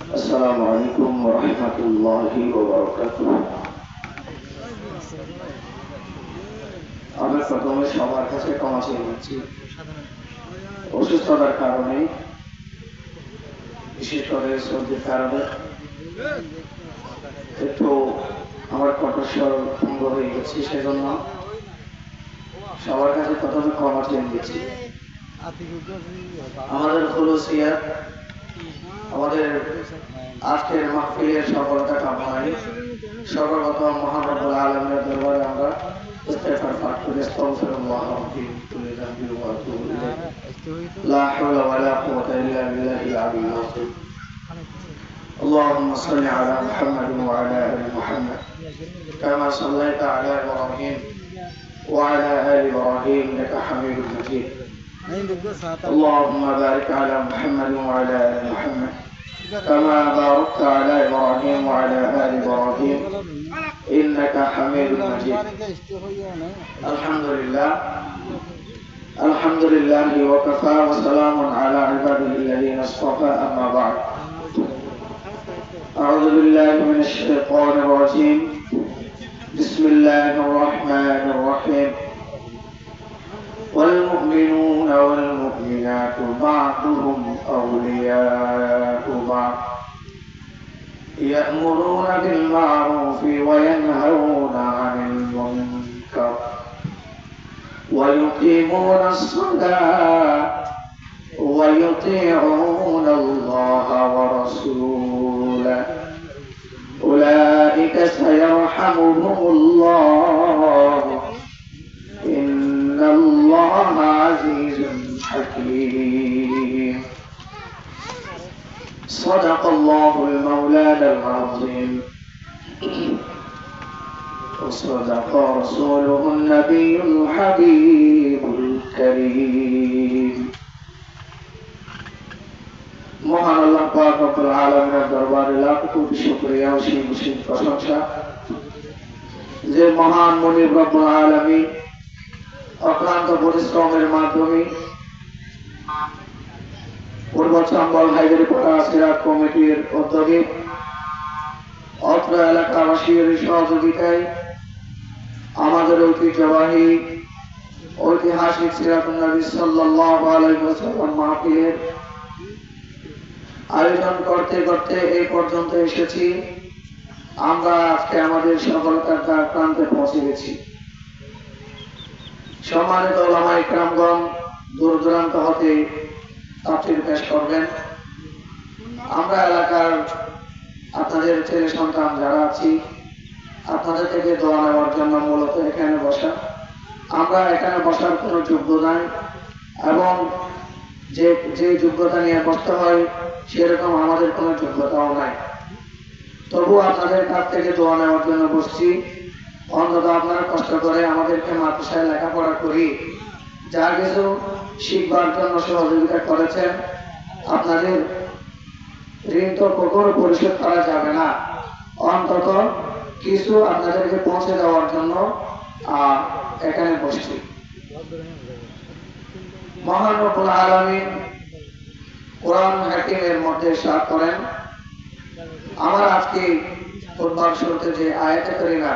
আসসালামু আলাইকুম ওয়া রাহমাতুল্লাহি ওয়া বারাকাতুহু। আমি প্রথমে সবার কাছে ক্ষমা চেয়ে নিচ্ছি, অসুস্থতার কারণে, বিশেষ করে সর্দির কারণে একটু আমার কণ্ঠস্বর ভঙ্গ হয়ে গেছে, সেজন্য সবার কাছে প্রথমে ক্ষমা চেয়ে নিচ্ছি। আমাদের খুলুসিয়াত, আমাদের আজকের মাহফিলের সফলতা কামনায় সর্বপ্রথম মহান রব্বুল আলামিনের দরবারে আমরা ইস্তেগফার পাঠ করে আস্তাগফিরুল্লাহ রাব্বি কুল্লি যামবি ওয়া আতুবু ইলাইহি লা হাওলা ওয়া লা কুওয়াতা ইল্লা বিল্লাহিল আলিয়্যিল আযীম। اللهم صل على محمد وعلى ال محمد كما صليت على ابراهيم وعلى ال ابراهيم انك حميد مجيد. اللهم بارك على محمد وعلى ال محمد كما باركت على إبراهيم وعلى آل إبراهيم إنك حميد مجيد. الحمد لله وكفى وسلام على عباده الذين اصطفى. أما بعد، أعوذ بالله من الشيطان الرجيم. بسم الله الرحمن الرحيم. والمؤمنون والمؤمنات بعضهم أولياء بعض يأمرون بالمعروف وينهون عن المنكر ويقيمون الصلاة ويطيعون الله ورسوله أولئك سيرحمهم الله إن الله عزيز حكيم. صدق الله المولانا العظيم وصدق رسوله النبي الحبيب الكريم. মহান আল্লাহ পাক রব্বুল আলামিনের দরবারে লাখ কোটি শুকরিয়া ও অসীম প্রশংসা যে মহান মুনিব রব্বুল আলামিন অক্লান্ত পরিশ্রমের মাধ্যমে পূর্ব চম্বল হায়দারিপাড়া সিরাত কমিটির উদ্যোগে অত্র এলাকাবাসীর সহযোগিতায় আমাদের ঐতিহাসিক সিরাতুন নবী সাল্লাল্লাহু আলাইহি ওয়াসাল্লাম মাহফিলের আয়োজন করতে করতে এই পর্যন্ত এসেছি। আমরা আজকে আমাদের সফলতার দ্বার প্রান্তে পৌঁছে গেছি। সম্মানিত ওলামা ইকরামগণ দূর দূরান্ত হতে তাফসীর পেশ করবেন। আমরা এলাকার আপনাদের ছেলে সন্তান যারা আছি, আপনাদের থেকে দোয়া নেওয়ার জন্য মূলত এখানে বসা। আমরা এখানে বসার কোনো যোগ্য নাই এবং যে যোগ্যতা নিয়ে বসতে হয় সেরকম আমাদের কোনো যোগ্যতাও নাই। তবু আপনাদের কাছ থেকে দোয়া নেওয়ার জন্য বসছি। অন্তত আপনারা কষ্ট করে আমাদেরকে মাদ্রাসায় লেখাপড়া করি যা কিছু শিখবার জন্য সহযোগিতা করেছেন, আপনাদের ঋণ তো কখনো পরিশোধ করা যাবে না। অন্তত কিছু আপনাদেরকে পৌঁছে দেওয়ার জন্য এখানে বসছি। মহান রব্বুল আলামিন কোরআন হাকিমের মধ্যে ইরশাদ করেন, আমরা আজকে খুতবার শুরুতে যে আয়াতে কারিমা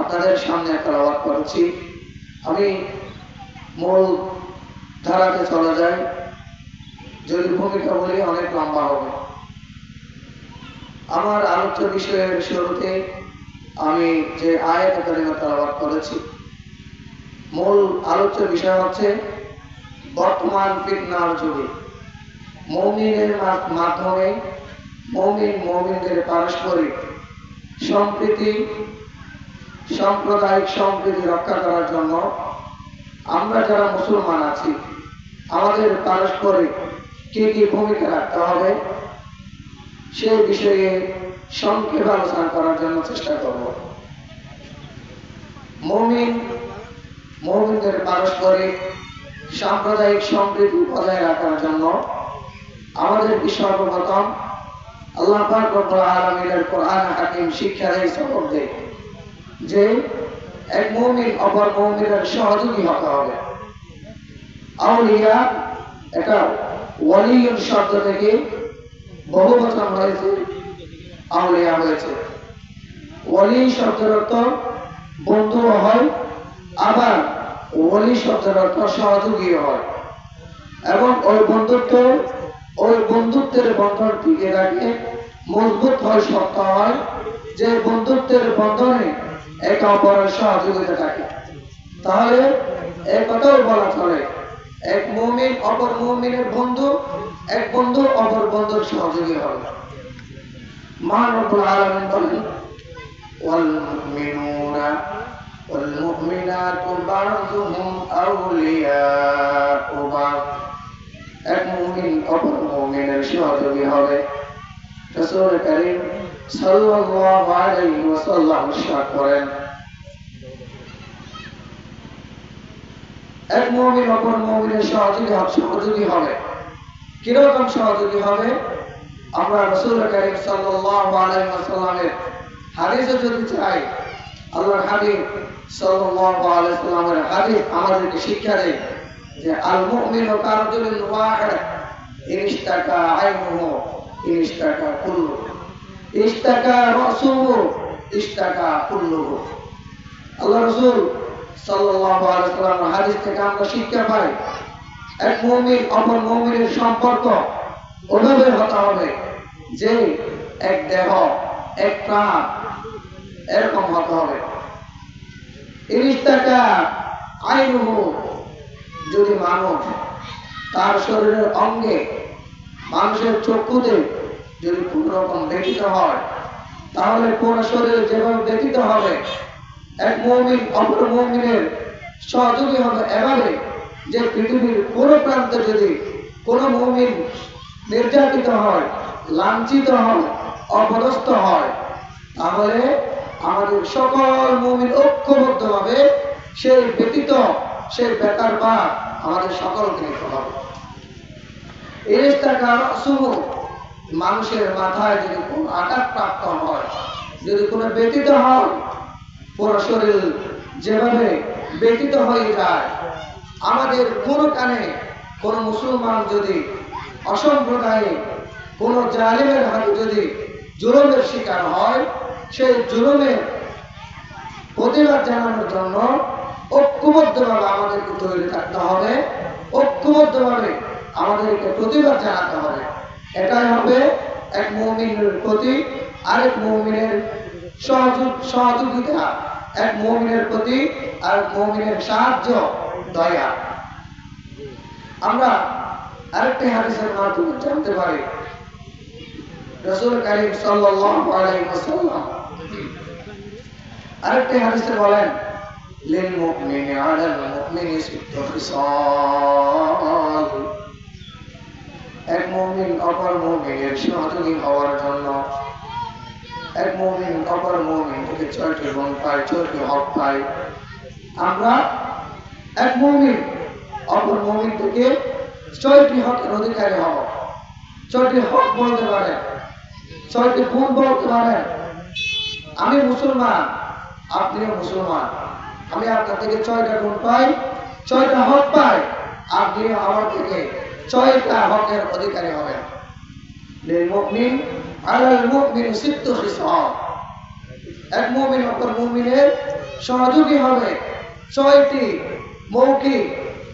আপনাদের সামনে তেলাওয়াত করেছি, আমি মূল ধারাতে চলে যাই। যদি ভূমিকা বলি অনেক লম্বা হবে। আমার আলোচ্য বিষয়ের শুরুতে আমি যে আয়াতে কারিমা তেলাওয়াত করেছি, মূল আলোচ্য বিষয় হচ্ছে বর্তমান ফিতনার যুগে মুমিনের মাধ্যমে মুমিনদের পারস্পরিক সম্প্রীতি, সাম্প্রদায়িক সম্প্রীতি রক্ষা করার জন্য আমরা যারা মুসলমান আছি আমাদের পারস্পরিক কি কি ভূমিকা রাখতে হবে সেই বিষয়ে সংক্ষেপে আলোচনা করার জন্য চেষ্টা করব। মুমিনদের পারস্পরিক সাম্প্রদায়িক সম্প্রীতি বজায় রাখার জন্য আমাদের সর্বপ্রথম আল্লাহ পাক রব্বুল আলামিনের কোরআন হাকিম শিক্ষা দেয়, সবক দেয় যে এক মুমিন অপর মুমিনের সহযোগী হতে হবে। আউলিয়া এটা ওয়ালিউন শব্দ থেকে বহু বচন হয়েছে, আউলিয়া হয়েছে। ওয়ালি শব্দের অর্থ বন্ধুও হয়, আবার ওয়ালি শব্দের অর্থ সহযোগীও হয়, এবং ওই বন্ধুত্বের বন্ধন টিকে রাখে, মজবুত হয়, শক্ত হয়, যে বন্ধুত্বের বন্ধনে একে অপরের সহযোগিতা থাকে। তাহলে এই কথাও বলা চলে, এক মুমিন অপর মুমিনের বন্ধু, এক বন্ধু অপর বন্ধুর সহযোগী হবে। মহান রব্বুল আলামিন বলেন, ওয়াল মুমিনুনা ওয়াল মুমিনাতু বা'দুহুম আউলিয়াউ বা'দ। এক মুমিন অপর মুমিনের সহযোগী হবে। রাসূল কারীম সাল্লাল্লাহু আলাইহি ওয়াসাল্লাম ইরশাদ করেন, এক মুমিন অপর মুমিনের সহযোগী হবে। কিরকম সহযোগী হবে? আমরা রাসূল কারীম সাল্লাল্লাহু আলাইহি ওয়াসাল্লামের হাদিসে যদি চাই, আল্লাহর হাবিব সাল্লাল্লাহু আলাইহি ওয়াসাল্লামের হাদিস আমাদেরকে শিক্ষা দেয় যে আল মুমিনু কারজুলিন ওয়াহিদ ইশতাকা আইনুহু ইশতাকা কুল্লুহু ইশতাকা রাসূলুহু ইশতাকা কুল্লুহু। আল্লাহ রাসূল সাল্লাল্লাহু আলাইহি ওয়াসাল্লামের হাদিস থেকে আমরা শিক্ষা পাই, এক মুমিন অপর মুমিনের সম্পর্ক ওভাবে হতে হবে যে এক দেহ, এক প্রাণ, এরকম হতে হবে। ইশতাকা আইনুহু, যদি মানুষ তার শরীরের অঙ্গে, মানুষের চক্ষুতে যদি কোন রকম ব্যথিত হয়, তাহলে পুরো শরীরে যেভাবে ব্যথিত হবে, এক মুমিন অপর মুমিনের সহযোগী হবে এভাবে যে পৃথিবীর কোন প্রান্তে যদি কোন মুমিন নির্যাতিত হয়, লাঞ্ছিত হয়, অপদস্থ হয়, তাহলে আমাদের সকল মুমিন ঐক্যবদ্ধভাবে সেই ব্যতীত, সেই বেকার বা আমাদের সকলকে নিতে হবে। মানুষের মাথায় যদি কোন আঘাত প্রাপ্ত হয়, যদি কোনো ব্যতীত হয়, পুরো শরীর যেভাবে ব্যতীত হয়ে যায়, আমাদের কোন কানে কোন মুসলমান যদি অসম্প্রদায়ে কোন জালিমের হাতে যদি জুলুমের শিকার হয়, সেই জুলুমের প্রতিবাদ জানানোর জন্য ঐক্যবদ্ধভাবে আমাদেরকে তৈরি থাকতে হবে, ঐক্যবদ্ধভাবে আমাদেরকে প্রতিবাদ জানাতে হবে। এটাই হবে এক মুমিনের প্রতি আরেক মুমিনের সহযোগিতা, এক মুমিনের প্রতি আরেক মুমিনের সাহায্য, দয়া। আমরা আরেকটি হাদিসের মাধ্যমে জানতে পারি, রাসূল কারীম সাল্লাল্লাহু আলাইহি ওয়াসাল্লাম আরেকটি হাদিসে বলেন, লিল মুমিনি আলাল মুমিনি সিত্তু খিসাল। এক মুমিন অপর মুমিনের সহযোগী হওয়ার জন্য, এক মুমিন অপর মুমিন থেকে 6টি গুণ পায়, 6টি হক পায়। আমরা এক মুমিন অপর মুমিন থেকে 6টি হকের অধিকারী হব। 6টি হক বলতে পারেন, 6টি গুণ বলতে পারেন। আমি মুসলমান, আপনিও মুসলমান, আমি আপনার থেকে 6টা গুণ পাই, 6টা হক পাই, আপনিও আমার থেকে 6টা হকের অধিকারী হবেন। লিল মুমিন আলাল মুমিনি সিত্তু খিসাল। এক মুমিন অপর মুমিনের সহযোগী হবে 6টি মৌখিক,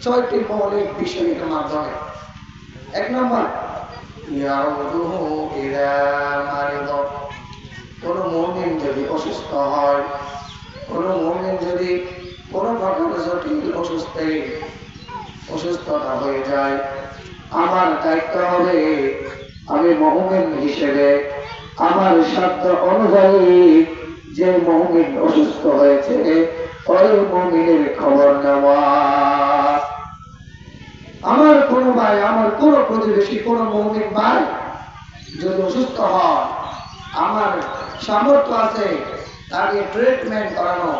6টি মৌলিক বিষয়ের মাধ্যমে। 1 নম্বর, ইয়াউদুহু ইলা মারিদ। কোন মুমিন যদি অসুস্থ হয়, কোন মুমিন যদি কোনো প্রকার জটিল অসুস্থতা হয়ে যায়, আমার দায়িত্ব হবে আমি মুমিন হিসেবে আমার সাধ্য অনুযায়ী যে মুমিন অসুস্থ হয়েছে ওই মুমিনের খবর নেওয়া। আমার কোন ভাই, আমার কোন প্রতিবেশী, কোন মুমিন ভাই যদি অসুস্থ হয়, আমার সামর্থ্য আছে তাকে ট্রিটমেন্ট করানো,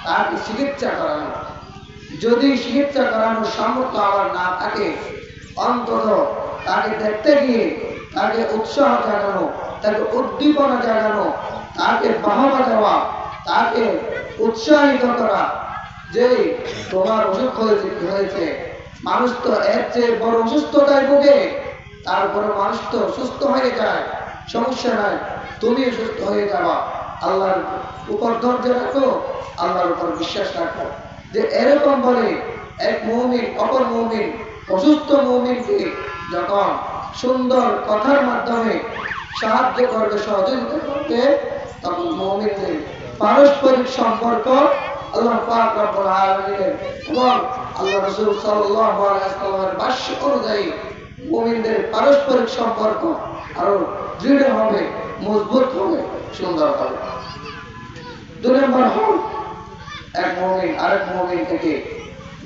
তাকে চিকিৎসা করানো। যদি চিকিৎসা করানোর সামর্থ্য আমার না থাকে, অন্তত তাকে দেখতে গিয়ে তাকে উৎসাহ জাগানো, তাকে উদ্দীপনা জাগানো, তাকে বাহবা দেওয়া, তাকে উৎসাহিত করা যে তোমার অসুখ হয়েছে, মানুষ তো এর চেয়ে বড় অসুস্থতায় ভোগে, তারপরে মানুষ তো সুস্থ হয়ে যায়, সমস্যা নাই, তুমিও সুস্থ হয়ে যাবা। আল্লাহর উপর ধৈর্য রাখো, আল্লাহর উপর বিশ্বাস রাখো। যে এরকম বলে এক মুমিন অপর মুমিন অসুস্থ মুমিনকে যখন সুন্দর কথার মাধ্যমে সাহায্য করবে, সহযোগিতা করবে, তখন মুমিনদের পারস্পরিক সম্পর্ক আল্লাহ পাক রব্বুল আলামিনের এবং আল্লাহ রাসূল সাল্লাল্লাহু আলাইহি ওয়াসাল্লামের ভাষ্য অনুযায়ী মুমিনদের পারস্পরিক সম্পর্ক আরো দৃঢ় হবে, মজবুত হবে, সুন্দর হবে। 2 নম্বর হল এক মুমিন আরেক মুমিন থেকে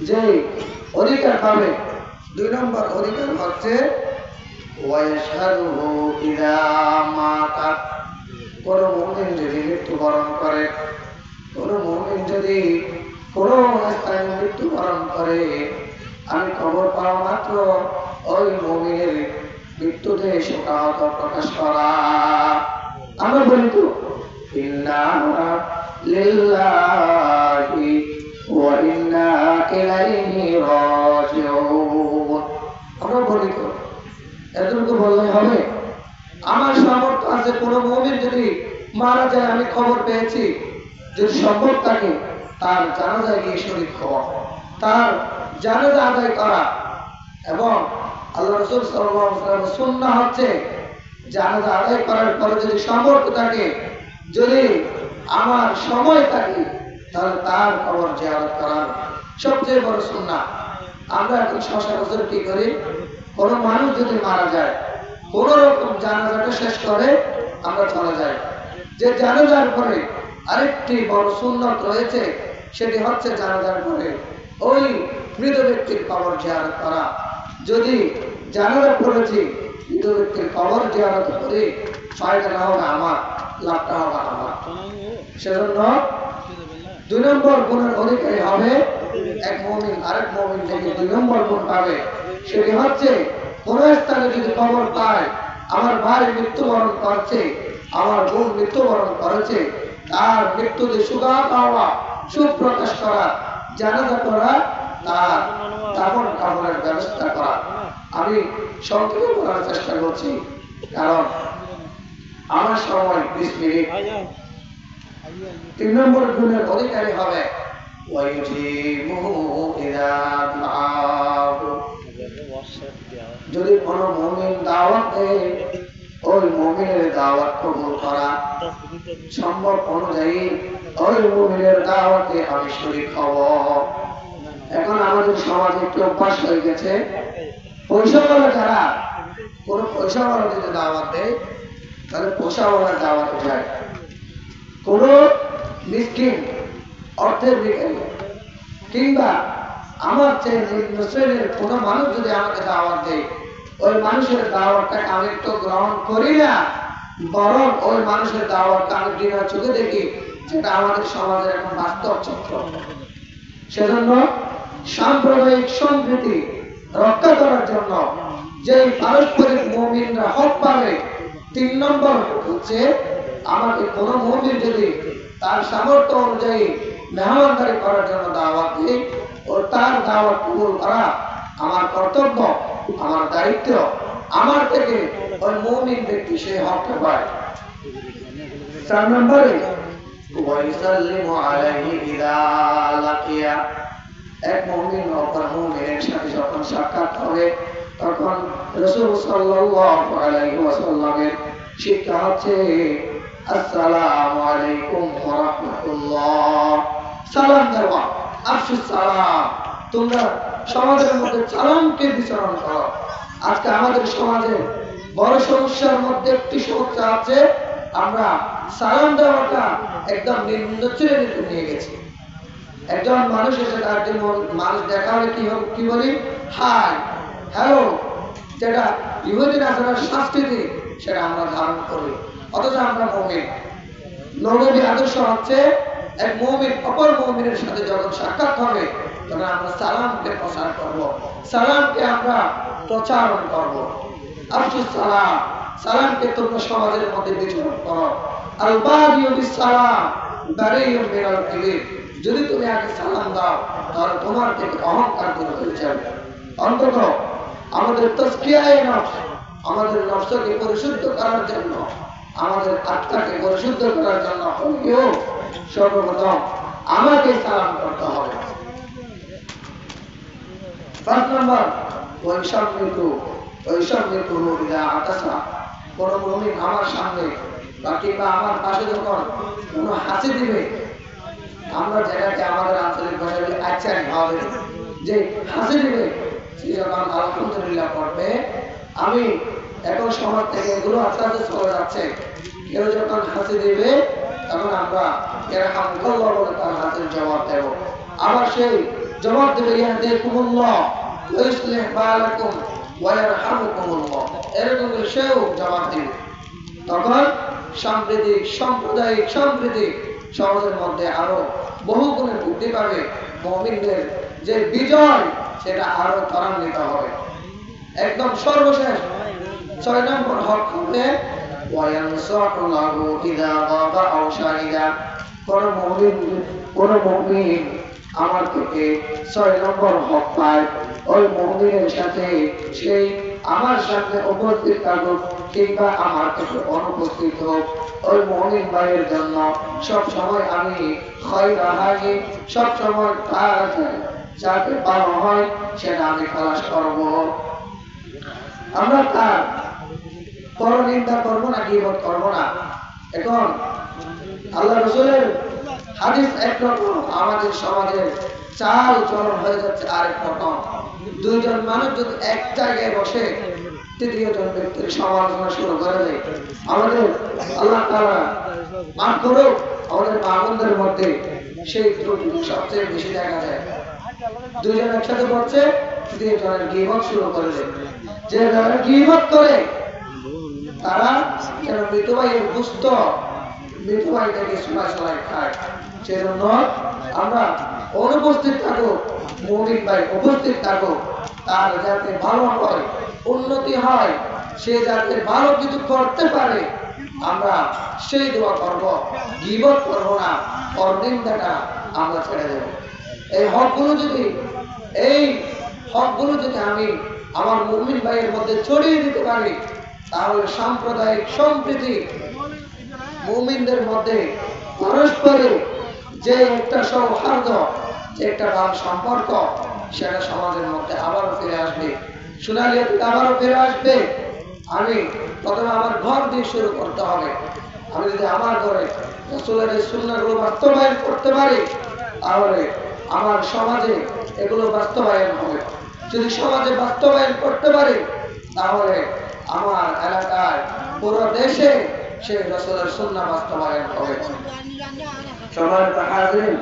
যে অধিকার পাবে, 2 নম্বর অধিকার হচ্ছে ওয়ায়াশহাদুহু ইযা মাতা। কোন মুমিন যদি মৃত্যুবরণ করে, কোন মুমিন যদি কোন স্থানে মৃত্যুবরণ করে, আমি খবর পাওয়া মাত্র ওই মুমিনের মৃত্যুতে শোকাহত প্রকাশ করা। আমরা বলি তো ইন্না লিল্লাহি ওয়া ইন্না ইলাইহি রাজিউন। আমরা বলি তো এতটুকু বললে হবে? আমার সামর্থ্য আছে, কোন মুমিন যদি মারা যায় আমি খবর পেয়েছি, যদি সম্ভব থাকে তার জানাজায় গিয়ে শরীক হওয়া, তার জানাজা আদায় করা। এবং আল্লাহ রাসূল সাল্লাল্লাহু আলাইহি ওয়াসাল্লামের সুন্নাহ হচ্ছে জানাজা আদায় করার পরে যদি সামর্থ্য থাকে, যদি আমার সময় থাকে, তাহলে তার কবর জিয়ারত করার সবচেয়ে বড় সুন্নাহ। আমরা এখন সচরাচর কি করি, কোন মানুষ যদি মারা যায় কোন রকম জানাজাটা শেষ করে আমরা চলে যাই। যে জানাজার পরে আরেকটি বড় সুন্নাত রয়েছে, সেটি হচ্ছে জানাজার পরে ওই মৃত ব্যক্তির কবর জিয়ারত করা। যদি জানাজা পড়েছি মৃত ব্যক্তির কবর জিয়ারত করে, ফায়দাটা হবে আমার, লাভটা হবে আমার। সেজন্য 2 নম্বর গুণের অধিকারী হবে এক মুমিন আরেক মুমিন থেকে 2 নম্বর গুণ পাবে। সেটি হচ্ছে কোন স্থানে যদি খবর পায় আমার ভাই মৃত্যুবরণ করছে, আমার বোন মৃত্যুবরণ করেছে, তার মৃত্যুতে সুখা পাওয়া, সুখ প্রকাশ করা, জানাজা করা, তার দাফন কাফনের ব্যবস্থা করা। আমি সংক্ষেপে বলার চেষ্টা করছি, কারণ আমার সময় 20 মিনিট। 3 নম্বর গুণের অধিকারী হবে যদি কোন মুমিন দাওয়াত দেয়, ওই মুমিনের দাওয়াত কবুল করা, সম্ভব অনুযায়ী ওই মুমিনের দাওয়াতে আমি শরীক হব। এখন আমাদের সমাজে একটু অভ্যাস হয়ে গেছে, পয়সাওয়ালা যারা কোন পয়সাওয়ালা যদি দাওয়াত দেয়, তাহলে পয়সাওয়ালার দাওয়াতে যায়। কোন মিসকিন অর্থের ভিখারি কিংবা আমার চেয়ে নিম্ন শ্রেণীর কোন মানুষ যদি আমাকে দাওয়াত দেয়, ওই মানুষের দাওয়াতটাকে আমি তো গ্রহণ করি না, বরং ওই মানুষের দাওয়াতটা আমি ঘৃণার চোখে দেখি, যেটা আমাদের সমাজের এখন বাস্তব চিত্র। সেজন্য সাম্প্রদায়িক সম্প্রীতি রক্ষা করার জন্য যে পারস্পরিক মুমিনরা হক পাবে, 3 নম্বর হচ্ছে আমাকে কোন মুমিন যদি তার সামর্থ্য অনুযায়ী মেহমানদারি করার জন্য দাওয়াত দেয়, ও তার দাওয়াত কবুল করা আমার কর্তব্য, আমার দায়িত্ব। আমার থেকে ওই মুমিন ব্যক্তি সে হক পায়। 4 নম্বরে ওয়াইসাল্লিমু আলাইহি ইযা লাকিয়া। এক মুমিন অপর মুমিনের সাথে যখন সাক্ষাৎ হবে, তখন রাসূল সাল্লাল্লাহু আলাইহি ওয়াসাল্লামের শিক্ষা হচ্ছে আসসালামু আলাইকুম ওয়া রাহমাতুল্লাহ। সালাম দেওয়া, আফসুস সালাম। তোমরা সমাজের মধ্যে সালামকে বিচরণ করো। আজকে আমাদের সমাজে বড় সমস্যার মধ্যে একটি সমস্যা আছে, আমরা সালাম দেওয়াটা একদম নিম্ন শ্রেণীতে নিয়ে গেছি। একজন মানুষ এসে তার জন্য মানুষ দেখা হলে কি বলি, হাই, হ্যালো, যেটা ইহুদি নাসারার সংস্কৃতি, সেটা আমরা ধারণ করি। অথচ আমরা মুমিন। নবী আদর্শ হচ্ছে এক মুমিন অপর মুমিনের সাথে যখন সাক্ষাৎ হবে, তখন আমরা সালামকে প্রচার করব, সালামকে আমরা প্রচারণ করব। আফসুস সালাম, সালামকে তোমরা সমাজের মধ্যে বিচরণ করো। আল বাদিউ বিস সালাম বারিউম মিনাল কিবির। যদি তুমি আগে সালাম দাও, তাহলে তোমার থেকে অহংকার দূর হয়ে যাবে। অন্তত আমাদের তাজকিয়ায়ে নফস, আমাদের নফসকে পরিশুদ্ধ করার জন্য, আমাদের আত্মাকে পরিশুদ্ধ করার জন্য হলেও সর্বপ্রথম আমাকে সালাম করতে হবে। 5 নম্বর, ওইসব ইদা আতাসা, কোন মুমিন আমার সামনে বা কিংবা আমার পাশে যখন কোন হাসি দিবে, আমরা যেটাকে আমাদের আঞ্চলিক ভাষায় বলি আচ্ছানি হবে, যে হাসি দিবে সে যখন আলহামদুলিল্লাহ পড়বে, আমি এখন সমাজ থেকে এগুলো আস্তে আস্তে চলে যাচ্ছে, কেউ যখন হাসি দিবে তখন আমরা ইয়ারহামুকাল্লাহ বলে তার হাসির জবাব দেব। আবার সেই জবাব দেবে ইয়াহদিকুমুল্লাহ ওয়া ইউসলিহ বালাকুম ওয়া ইয়ারহামুকুমুল্লাহ, এরকম করে সেও জবাব দিবে। তখন সাম্প্রদায়িক সাম্প্রদায়িক সম্প্রীতি সমাজের মধ্যে আরো বহু গুণে বৃদ্ধি পাবে। মুমিনদের যে বিজয় সেটা আরো ত্বরান্বিত হবে। একদম সর্বশেষ 6 নম্বর হক হবে ওয়ায়ানসাহুল্লাহু ইযা গাবা আও শাহিদা, কোন মুমিন আমার থেকে 6 নম্বর হক পায়, ওই মুমিনের সাথে সেই আমার সামনে উপস্থিত থাকুক কিংবা আমার থেকে অনুপস্থিত হোক, ওই মুমিন ভাইয়ের জন্য সব সময় আমি খয়রাহানি, সব সময় তার যাতে পাওয়া হয় সেটা আমি তালাশ করব। আমরা তার পরনিন্দা করবো না, গীবত করবো না। এখন আল্লাহ রাসূলের হাদিস একরকম, আমাদের সমাজের চাল চলন হয়ে যাচ্ছে আরেক রকম। 2 জন মানুষ যদি এক জায়গায় বসে 3য় জন ব্যক্তির সমালোচনা শুরু করে দেয়, আমাদের আল্লাহ তাআলা মাফ করুক, আমাদের মা-বোনদের মধ্যে সেই ত্রুটি সবচেয়ে বেশি দেখা যায়। 2 জন একসাথে বসছে, 3য় জনের গীবত শুরু করে দেয়। যে যারা গীবত করে তারা যেন মৃত ভাইয়ের গুস্ত, মৃত ভাই থেকে চলাই খায়। সেজন্য আমরা অনুপস্থিত থাকো, মুমিন ভাই উপস্থিত থাকো, তার যাতে ভালো হয়, উন্নতি হয়, সে যাতে ভালো কিছু করতে পারে, আমরা সেই দোয়া করব, গীবত করব না, পরনিন্দাটা আমরা ছেড়ে দেব। এই হকগুলো যদি আমি আমার মুমিন ভাইয়ের মধ্যে ছড়িয়ে দিতে পারি, তাহলে সাম্প্রদায়িক সম্প্রীতি, মুমিনদের মধ্যে পরস্পরে যে একটা সৌহার্দ্য, যে একটা ভালো সম্পর্ক, সেটা সমাজের মধ্যে আবারও ফিরে আসবে, সোনালিয়াতে আবারও ফিরে আসবে। আমি প্রথমে আমার ঘর দিয়ে শুরু করতে হবে। আমি যদি আমার ঘরে রাসূলের এই সুন্নাহগুলো বাস্তবায়ন করতে পারি, তাহলে আমার সমাজে এগুলো বাস্তবায়ন হবে। যদি সমাজে বাস্তবায়ন করতে পারি, তাহলে আমার এলাকায়, পুরো দেশে সেই রাসূলের সুন্নাহ বাস্তবায়ন হবে। সম্মানিত হাজিরিন,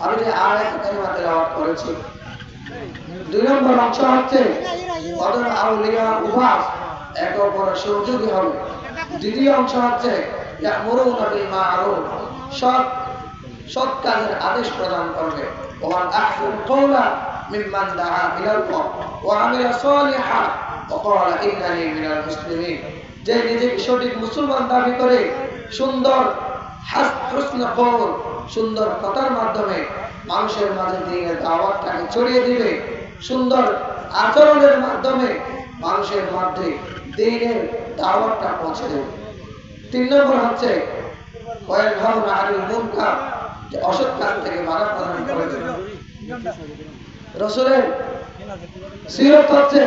আমি যে আয়াত কারিমা তেলাওয়াত করেছি, 2 নম্বর অংশ হচ্ছে বদর আউলিয়া উবাস একে অপরের সহযোগী হবে। 2য় অংশ হচ্ছে ইয়ামুরুনা বিল মা'রুফ, সৎ কাজের আদেশ প্রদান করবে। ওয়া আহসান কওলা মিম্মান দাআ ইলাল্লাহ ওয়া আমিলা সালিহান ওয়া ক্বালা ইন্নানি মিনাল মুসলিমিন, যে নিজেকে সঠিক মুসলমান দাবি করে সুন্দর হুসন কওল, সুন্দর কথার মাধ্যমে মানুষের মাঝে দ্বীনের দাওয়াতটাকে ছড়িয়ে দিবে, সুন্দর আচরণের মাধ্যমে মানুষের মধ্যে দ্বীনের দাওয়াতটা পৌঁছে দেবে। 3 নম্বর হচ্ছে ওয়ায়ানহাউনা আনিল মুনকার, যে অসৎ কাজ থেকে বাধা প্রদান করে দেবে। রাসূলের সিরাত হচ্ছে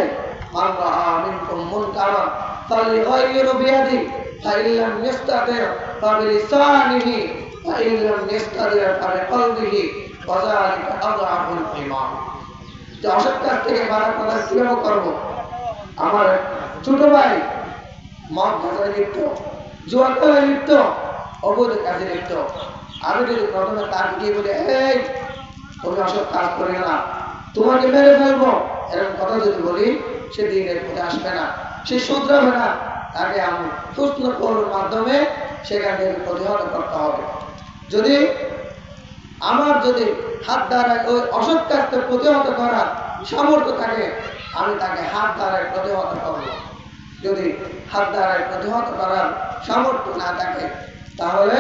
মান রাআ মিনকুম মুনকারান ফালিগাইয়িরু বিয়াদিহি ফাইন লাম ইস্তাতি' ফাবিলিসানিহি ফাইন লাম ইস্তাতি' ফাবিকলবিহি ওয়া যালিকা আযআফুল ঈমান। যে অসৎ কাজ থেকে বাধা প্রদান কিভাবে করব? আমার ছোট ভাই মদ গাঁজায় লিপ্ত, জুয়া খেলায় লিপ্ত, অবৈধ কাজে লিপ্ত, আমি যদি প্রথমে তাকে গিয়ে বলি এই তুমি অসৎ কাজ করি না, তোমাকে মেরে ফেলবো, এরকম কথা যদি বলি, সে দ্বীনের পথে আসবে না, সে শুধরাবে না। তাকে আমি হুসন কওলের মাধ্যমে সেখান থেকে প্রতিহত করতে হবে। যদি আমার হাত দ্বারা ওই অসৎ কাজকে প্রতিহত করার সামর্থ্য থাকে, আমি তাকে হাত দ্বারায় প্রতিহত করব। যদি হাত দ্বারায় প্রতিহত করার সামর্থ্য না থাকে, তাহলে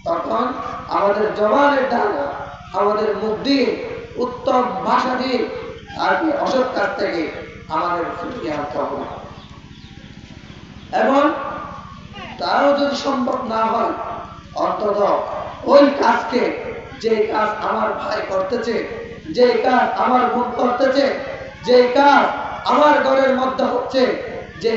তখন আমাদের জবানের দ্বারা, আমাদের মুখ দিয়ে, উত্তম ভাষা দিয়ে আর কি অসৎ কাজ থেকে আমাদের ফিরিয়ে আনতে হবে। এবং তাও যদি সম্ভব না হয়, অন্তত ওই কাজকে, যে কাজ আমার ভাই করতেছে, যে কাজ আমার বোন করতেছে, যে কাজ আমার ঘরের মধ্যে হচ্ছে, যে